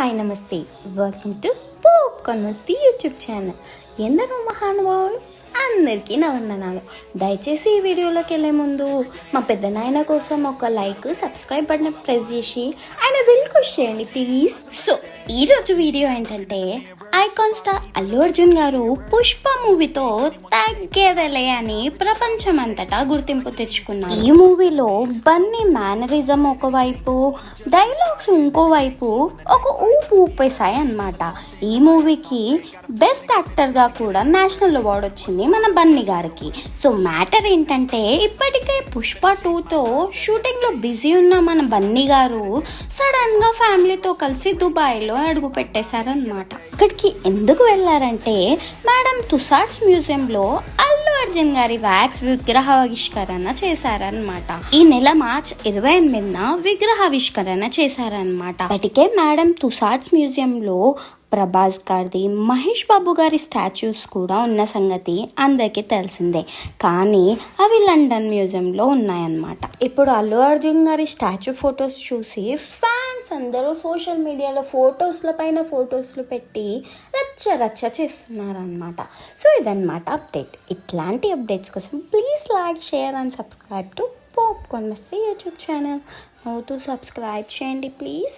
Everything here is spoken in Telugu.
హాయ్ నమస్తే, welcome to popcorn Masti YouTube channel. ఎందరో మహానుభావులు అందరికీ నా వందనాలు. దయచేసి ఈ వీడియోలోకి వెళ్ళే ముందు మా పెద్ద నాయన కోసం ఒక లైక్, సబ్స్క్రైబ్ బటన్ ప్రెస్ చేసి ఆయన దిల్ ఖుష్ చేయండి ప్లీజ్. సో ఈరోజు వీడియో ఏంటంటే, ఐకాన్ స్టార్ అల్లు అర్జున్ గారు పుష్ప మూవీతో తగ్గేదలే అని ప్రపంచం అంతటా గుర్తింపు తెచ్చుకున్నారు. ఈ మూవీలో బన్నీ మేనరిజం ఒకవైపు, డైలాగ్స్ ఇంకోవైపు ఒక ఊపు ఊపేశాయి అన్నమాట. ఈ మూవీకి బెస్ట్ యాక్టర్ గా కూడా నేషనల్ అవార్డు వచ్చింది మన బన్నీ గారికి. సో మ్యాటర్ ఏంటంటే, ఇప్పటికే పుష్ప 2తో షూటింగ్ లో బిజీ ఉన్న మన బన్నీ గారు సడన్ గా ఫ్యామిలీతో కలిసి దుబాయ్ లో అడుగు పెట్టేశారనమాట. ఇక్కడికి ఎందుకు వెళ్లారంటే, మేడం తుసాడ్స్ మ్యూజియం లో అల్లు అర్జున్ గారి వ్యాక్స్ విగ్రహావిష్కరణ చేశారనమాట. ఈ నెల మార్చ్ 28న విగ్రహావిష్కరణ చేశారనమాట. ఇప్పటికే మేడం తుసాడ్స్ మ్యూజియం లో ప్రభాస్ గారిది, మహేష్ బాబు గారి స్టాచ్యూస్ కూడా ఉన్న సంగతి అందరికీ తెలిసిందే. కానీ అవి లండన్ మ్యూజియంలో ఉన్నాయన్నమాట. ఇప్పుడు అల్లు అర్జున్ గారి స్టాచ్యూ ఫొటోస్ చూసి ఫ్యాన్స్ అందరూ సోషల్ మీడియాలో ఫొటోస్ల పైన ఫొటోస్లు పెట్టి రచ్చ చేస్తున్నారనమాట. సో ఇదన్నమాట అప్డేట్. ఇట్లాంటి అప్డేట్స్ కోసం please like, share and subscribe to popcorn Masti YouTube channel. నవ్వుతూ సబ్స్క్రైబ్ చేయండి ప్లీజ్.